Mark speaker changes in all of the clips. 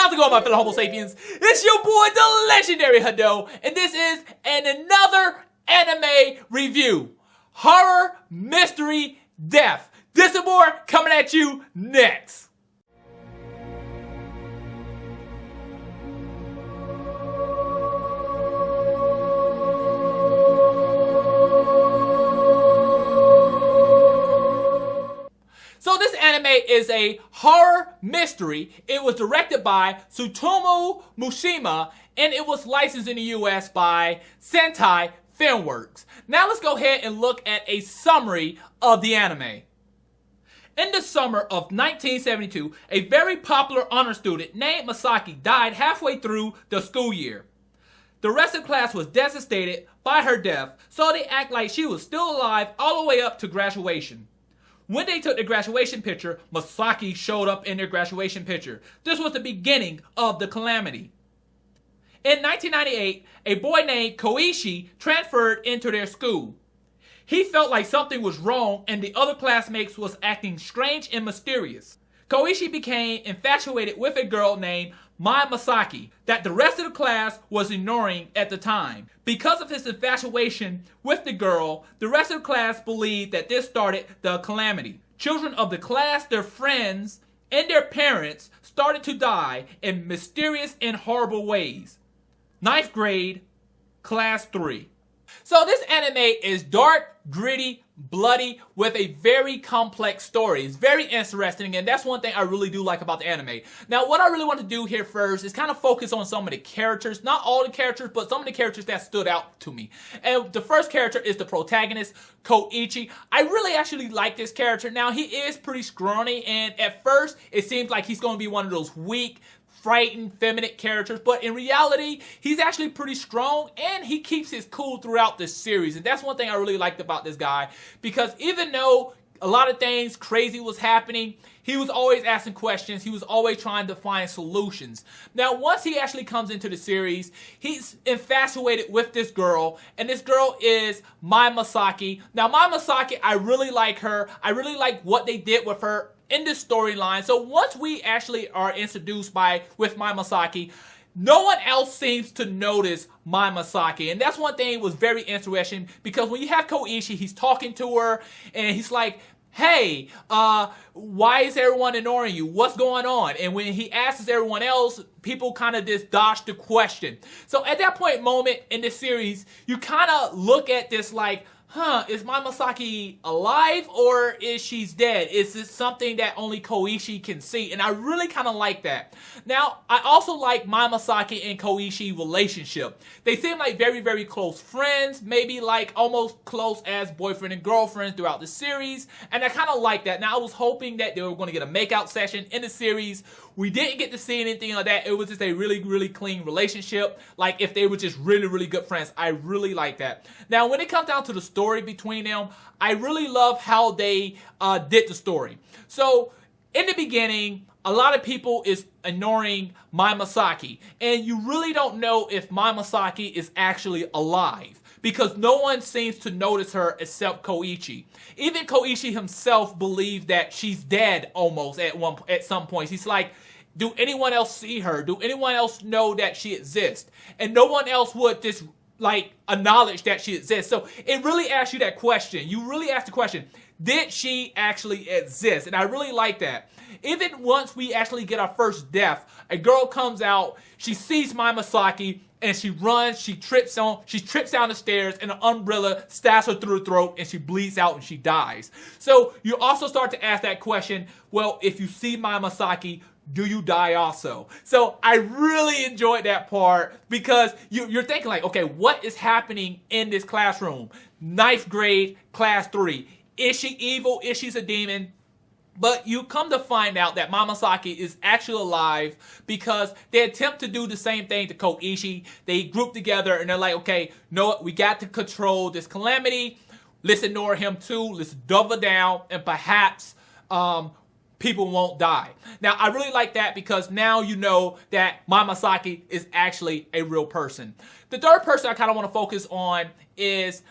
Speaker 1: How's it going, my fellow Homo sapiens? It's your boy, the legendary Hado, and this is another anime review. Horror, mystery, death. This and more coming at you next. So this anime is a horror mystery. It was directed by Tsutomu Mishima, and it was licensed in the US by Sentai Filmworks. Now let's go ahead and look at a summary of the anime. In the summer of 1972, a very popular honor student named Masaki died halfway through the school year. The rest of the class was devastated by her death, so they act like she was still alive all the way up to graduation. When they took the graduation picture, Masaki showed up in their graduation picture. This was the beginning of the calamity. In 1998, a boy named Koichi transferred into their school. He felt like something was wrong and the other classmates was acting strange and mysterious. Koichi became infatuated with a girl named Mai Masaki that the rest of the class was ignoring at the time. Because of his infatuation with the girl, the rest of the class believed that this started the calamity. Children of the class, their friends, and their parents started to die in mysterious and horrible ways. 9th grade, class 3. So this anime is dark, gritty, bloody, with a very complex story. It's very interesting, and that's one thing I really do like about the anime. Now, what I really want to do here first is kind of focus on some of the characters. Not all the characters, but some of the characters that stood out to me. And the first character is the protagonist, Koichi. I really actually like this character. Now, he is pretty scrawny, and at first, it seems like he's going to be one of those weak, frightened, feminine characters, but in reality, he's actually pretty strong and he keeps his cool throughout the series. And that's one thing I really liked about this guy, because even though a lot of things crazy was happening, he was always asking questions. He was always trying to find solutions. Now, once he actually comes into the series, he's infatuated with this girl, and this girl is Mai Masaki. Now, Mai Masaki, I really like her. I really like what they did with her in this storyline. So once we actually are introduced with Mai Masaki, no one else seems to notice Mai Masaki. And that's one thing that was very interesting, because when you have Koichi, he's talking to her and he's like, hey, why is everyone ignoring you? What's going on? And when he asks everyone else, people kind of just dodge the question. So at that moment in this series, you kind of look at this like, is Mai Masaki alive or is she dead? Is this something that only Koichi can see? And I really kind of like that. Now, I also like Mai Masaki and Koichi relationship. They seem like very, very close friends, maybe like almost close as boyfriend and girlfriend throughout the series. And I kind of like that. Now, I was hoping that they were going to get a makeout session in the series. We didn't get to see anything like that. It was just a really, really clean relationship. Like if they were just really, really good friends. I really like that. Now, when it comes down to the story between them, I really love how they did the story. So in the beginning, a lot of people is ignoring Mai Masaki, and you really don't know if Mai Masaki is actually alive, because no one seems to notice her except Koichi. Even Koichi himself believed that she's dead almost at some points. He's like, do anyone else see her? Do anyone else know that she exists? And no one else would just like acknowledge that she exists. So it really asks you that question. You really ask the question, did she actually exist? And I really like that. Even once we actually get our first death, a girl comes out, she sees Mai Masaki, and she runs, she trips down the stairs, and an umbrella stabs her through the throat, and she bleeds out and she dies. So you also start to ask that question, well, if you see Mai Masaki, do you die also? So I really enjoyed that part, because you're thinking like, okay, what is happening in this classroom? 9th grade, class 3. Is she evil? Is she a demon? But you come to find out that Mai Masaki is actually alive, because they attempt to do the same thing to Koichi. They group together and they're like, okay, no, we got to control this calamity. Let's ignore him too. Let's double down, and perhaps people won't die. Now, I really like that, because now you know that Mai Masaki is actually a real person. The third person I kind of want to focus on is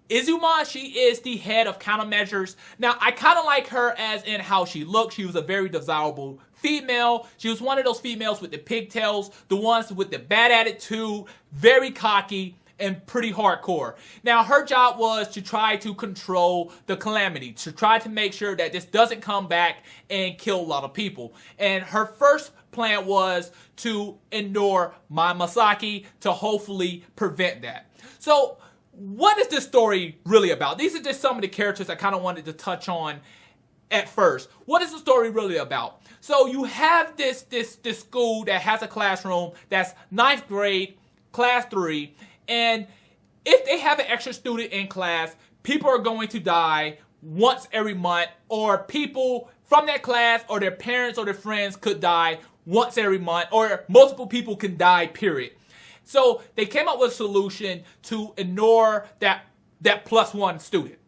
Speaker 1: Izuma, she is the head of countermeasures. Now, I kind of like her as in how she looked. She was a very desirable female. She was one of those females with the pigtails, the ones with the bad attitude, very cocky, and pretty hardcore. Now, her job was to try to control the calamity, to try to make sure that this doesn't come back and kill a lot of people. And her first plan was to ignore Mai Masaki to hopefully prevent that. So, what is this story really about? These are just some of the characters I kind of wanted to touch on at first. What is the story really about? So you have this school that has a classroom that's 9th grade, class 3, and if they have an extra student in class, people are going to die once every month, or people from that class or their parents or their friends could die once every month, or multiple people can die, period. So they came up with a solution to ignore that +1 student.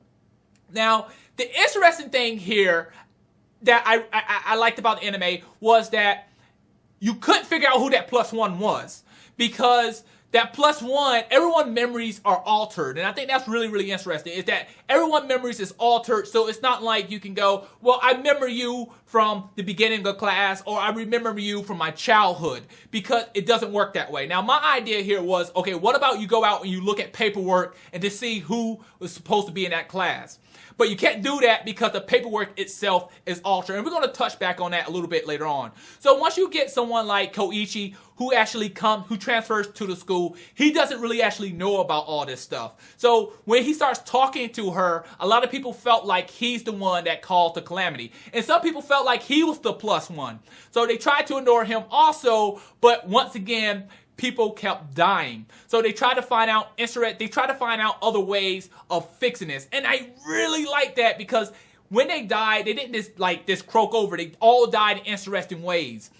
Speaker 1: Now, the interesting thing here that I liked about the anime was that you couldn't figure out who that +1 was, because that +1, everyone's memories are altered. And I think that's really, really interesting, is that everyone's memories is altered. So it's not like you can go, well, I remember you from the beginning of class, or I remember you from my childhood, because it doesn't work that way. Now, my idea here was, okay, what about you go out and you look at paperwork and to see who was supposed to be in that class? But you can't do that because the paperwork itself is altered. And we're going to touch back on that a little bit later on. So once you get someone like Koichi who transfers to the school, he doesn't really actually know about all this stuff. So when he starts talking to her, a lot of people felt like he's the one that caused the calamity. And some people felt like he was the +1. So they tried to ignore him also, but once again, people kept dying. So they tried to find out other ways of fixing this. And I really like that, because when they died, they didn't just croak over. They all died in interesting ways.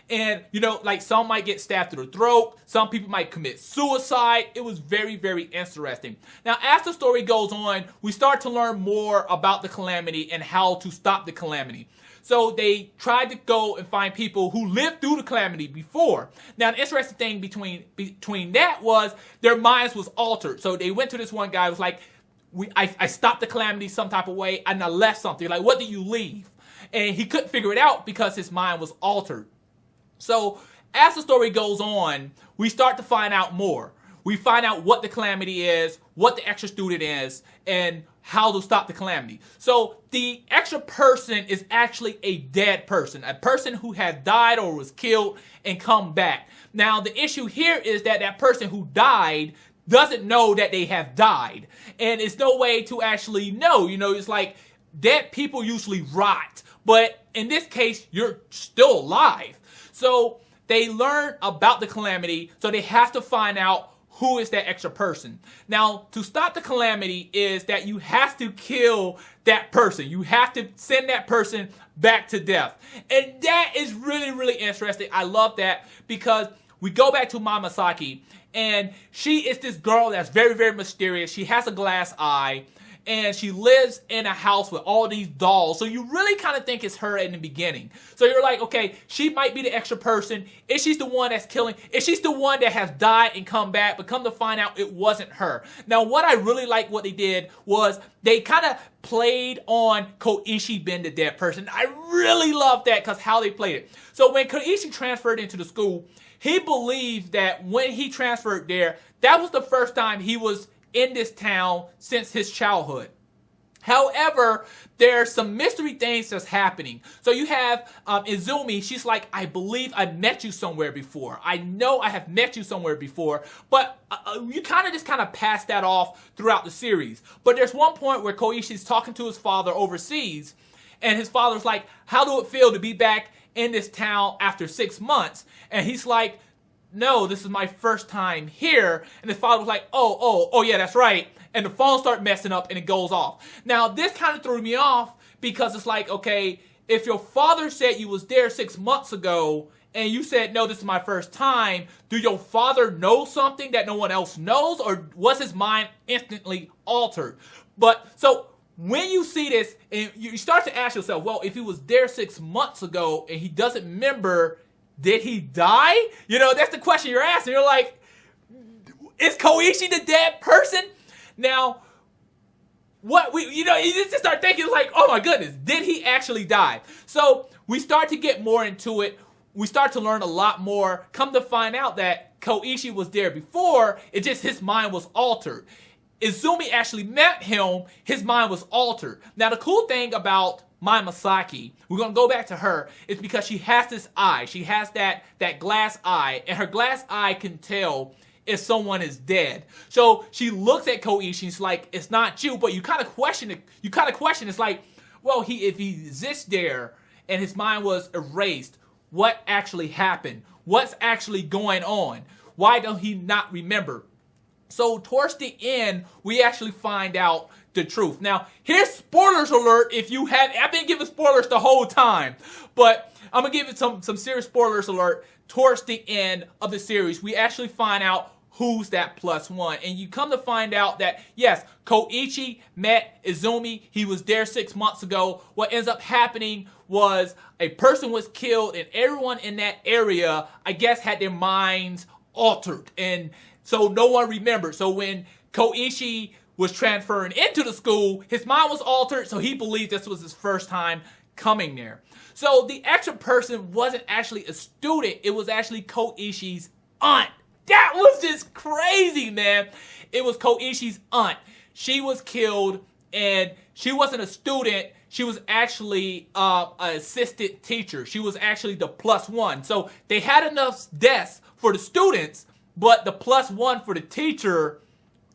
Speaker 1: And, like some might get stabbed through the throat. Some people might commit suicide. It was very, very interesting. Now, as the story goes on, we start to learn more about the calamity and how to stop the calamity. So they tried to go and find people who lived through the calamity before. Now, the interesting thing between that was their minds was altered. So they went to this one guy who was like, I stopped the calamity some type of way, and I left something. Like, what did you leave? And he couldn't figure it out because his mind was altered. So as the story goes on, we start to find out more. We find out what the calamity is, what the extra student is, and how to stop the calamity. So the extra person is actually a dead person, a person who has died or was killed and come back. Now, the issue here is that that person who died doesn't know that they have died. And it's no way to actually know. It's like dead people usually rot. But in this case, you're still alive. So they learn about the calamity, so they have to find out who is that extra person. Now, to stop the calamity is that you have to kill that person. You have to send that person back to death. And that is really, really interesting. I love that, because we go back to Mai Masaki, and she is this girl that's very, very mysterious. She has a glass eye, and she lives in a house with all these dolls. So you really kind of think it's her in the beginning. So you're like, okay, she might be the extra person. Is she the one that's killing? Is she the one that has died and come back? But come to find out, it wasn't her. Now, what I really like what they did was they kind of played on Koichi being the dead person. I really love that, because how they played it. So when Koichi transferred into the school, he believed that when he transferred there, that was the first time he was in this town since his childhood. However, there's some mystery things that's happening. So you have Izumi. She's like, I believe I met you somewhere before. I know I have met you somewhere before. But you kind of pass that off throughout the series. But there's one point where Koishi's talking to his father overseas, and his father's like, how do it feel to be back in this town after 6 months? And he's like, no, this is my first time here. And his father was like, oh, yeah, that's right. And the phone started messing up and it goes off. Now, this kind of threw me off, because it's like, okay, if your father said you was there 6 months ago and you said, no, this is my first time, do your father know something that no one else knows, or was his mind instantly altered? But so when you see this, and you start to ask yourself, well, if he was there 6 months ago and he doesn't remember, did he die? That's the question you're asking. You're like, is Koichi the dead person? Now, you just start thinking like, oh my goodness, did he actually die? So we start to get more into it. We start to learn a lot more. Come to find out that Koichi was there before, it just his mind was altered. Izumi actually met him, his mind was altered. Now the cool thing about Mai Masaki, we're going to go back to her, is because she has this eye. She has that glass eye, and her glass eye can tell if someone is dead. So she looks at Koichi, she's like, it's not you, but you kind of question it. It's like, well, if he exists there and his mind was erased, what actually happened? What's actually going on? Why don't he not remember? So towards the end, we actually find out the truth. Now, here's spoilers alert if you have, I've been giving spoilers the whole time, but I'm gonna give it some serious spoilers alert. Towards the end of the series, we actually find out who's that +1. And you come to find out that, yes, Koichi met Izumi. He was there 6 months ago. What ends up happening was a person was killed, and everyone in that area, I guess, had their minds altered. And so no one remembered. So when Koichi was transferring into the school, his mind was altered, so he believed this was his first time coming there. So the extra person wasn't actually a student, it was actually Koichi's aunt. That was just crazy, man. It was Koichi's aunt. She was killed, and she wasn't a student, she was actually an assistant teacher. She was actually the +1. So they had enough deaths for the students, but the +1 for the teacher,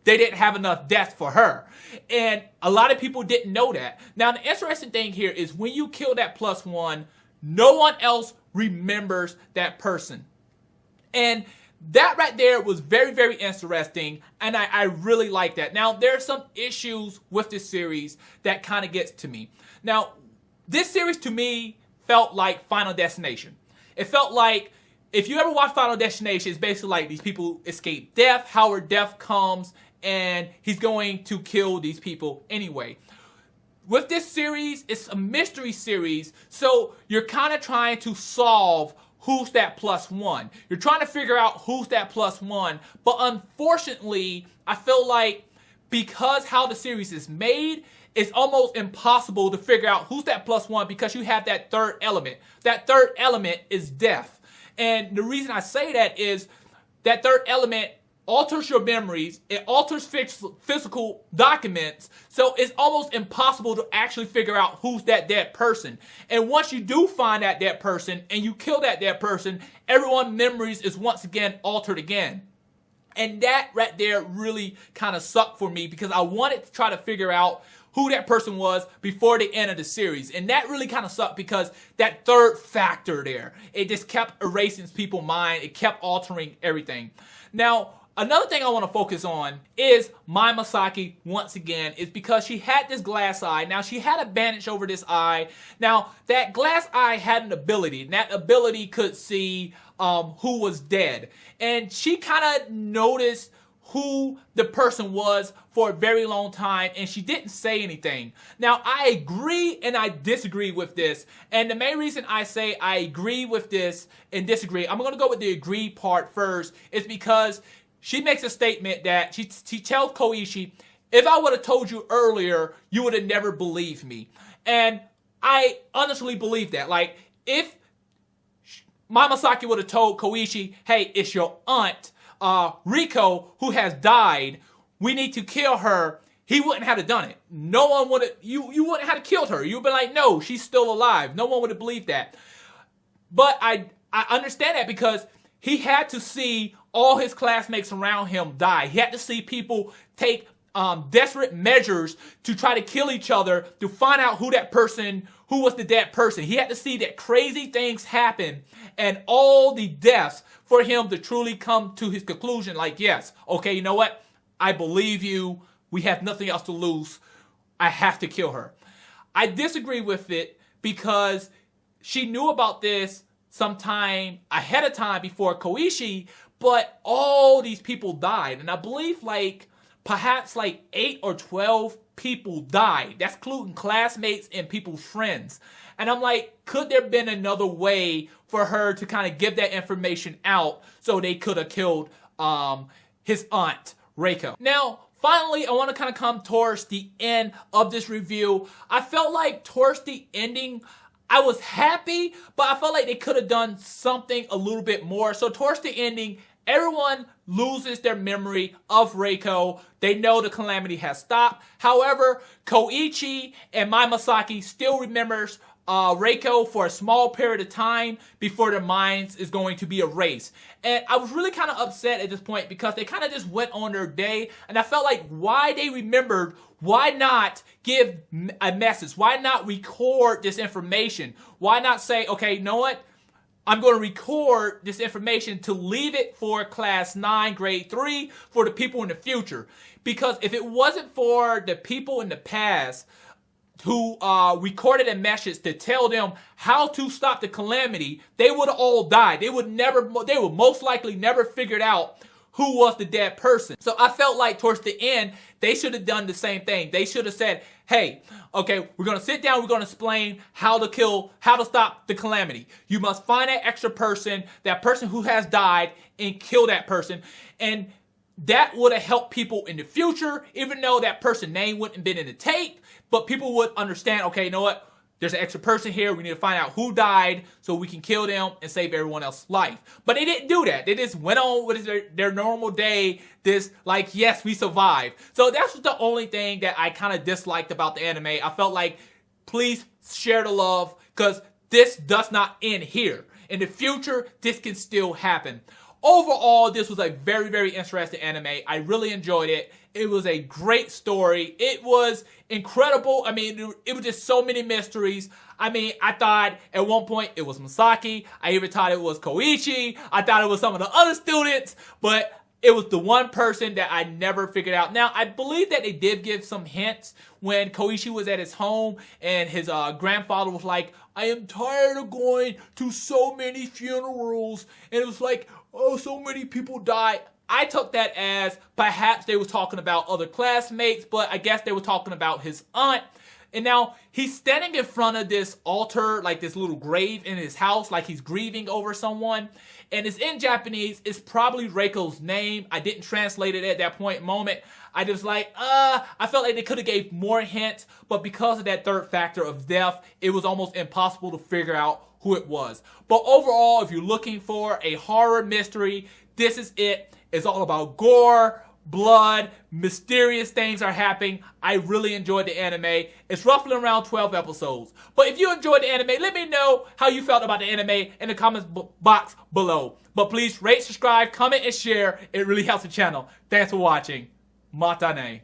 Speaker 1: they didn't have enough deaths for her. And a lot of people didn't know that. Now, the interesting thing here is when you kill that +1, no one else remembers that person. And that right there was very, very interesting, and I really like that. Now, there are some issues with this series that kind of gets to me. Now, this series to me felt like Final Destination. It felt like, if you ever watch Final Destination, it's basically like these people escape death, Howard Death comes, and he's going to kill these people anyway. With this series, it's a mystery series, so you're kind of trying to solve who's that +1. You're trying to figure out who's that +1, but unfortunately, I feel like because how the series is made, it's almost impossible to figure out who's that +1 because you have that third element. That third element is death. And the reason I say that is that third element alters your memories, it alters physical documents, so it's almost impossible to actually figure out who's that dead person. And once you do find that dead person and you kill that dead person, everyone's memories is once again altered again. And that right there really kind of sucked for me because I wanted to try to figure out who that person was before the end of the series. And that really kind of sucked because that third factor there, it just kept erasing people's mind, it kept altering everything. Now, another thing I want to focus on is Mai Masaki, once again, is because she had this glass eye. Now, she had a bandage over this eye. Now, that glass eye had an ability, and that ability could see who was dead. And she kind of noticed who the person was for a very long time, and she didn't say anything. Now, I agree and I disagree with this. And the main reason I say I agree with this and disagree, I'm going to go with the agree part first, is because she makes a statement that she tells Koichi, if I would have told you earlier, you would have never believed me. And I honestly believe that. Like, if Mai Masaki would have told Koichi, hey, it's your aunt, Riko, who has died, we need to kill her, he wouldn't have done it. No one would have, you wouldn't have killed her. You'd be like, no, she's still alive. No one would have believed that. But I understand that because he had to see all his classmates around him die. He had to see people take desperate measures to try to kill each other to find out who was the dead person. He had to see that crazy things happen and all the deaths for him to truly come to his conclusion like, yes, okay, you know what? I believe you. We have nothing else to lose. I have to kill her. I disagree with it because she knew about this sometime ahead of time before Koichi, but all these people died. And I believe perhaps 8 or 12 people died. That's including classmates and people's friends. And I'm like, could there have been another way for her to kind of give that information out so they could have killed his aunt, Reiko? Now, finally, I want to kind of come towards the end of this review. I felt like towards the ending, I was happy, but I felt like they could have done something a little bit more. So towards the ending, everyone loses their memory of Reiko. They know the calamity has stopped. However, Koichi and Mai Masaki still remembers Reiko for a small period of time before their minds is going to be erased. And I was really kind of upset at this point because they kind of just went on their day, and I felt like why they remembered, why not give a message? Why not record this information? Why not say, okay, you know what? I'm going to record this information to leave it for class 9, grade 3, for the people in the future. Because if it wasn't for the people in the past who recorded a message to tell them how to stop the calamity, they would have all died. They would most likely never figured out who was the dead person. So I felt like towards the end, they should have done the same thing. They should have said, hey, okay, we're going to sit down, we're going to explain how to stop the calamity. You must find that extra person, that person who has died, and kill that person. And that would have helped people in the future, even though that person's name wouldn't have been in the tape, but people would understand, okay, you know what? There's an extra person here. We need to find out who died so we can kill them and save everyone else's life. But they didn't do that. They just went on with their normal day. This, like, yes, we survived. So that's the only thing that I kind of disliked about the anime. I felt like, please share the love, because this does not end here. In the future, this can still happen. Overall, this was a very, very interesting anime. I really enjoyed it. It was a great story. It was incredible. I mean, it was just so many mysteries. I mean, I thought at one point it was Masaki. I even thought it was Koichi. I thought it was some of the other students, but it was the one person that I never figured out. Now, I believe that they did give some hints when Koichi was at his home and his grandfather was like, I am tired of going to so many funerals. And it was like, oh, so many people died. I took that as perhaps they were talking about other classmates, but I guess they were talking about his aunt. And now he's standing in front of this altar, like this little grave in his house, like he's grieving over someone. And it's in Japanese. It's probably Reiko's name. I didn't translate it at that moment. I just like, I felt like they could have gave more hints, but because of that third factor of death, it was almost impossible to figure out who it was. But overall, if you're looking for a horror mystery, this is it. It's all about gore, blood, mysterious things are happening. I really enjoyed the anime. It's roughly around 12 episodes. But if you enjoyed the anime, let me know how you felt about the anime in the comments box below. But please rate, subscribe, comment, and share. It really helps the channel. Thanks for watching. Matane.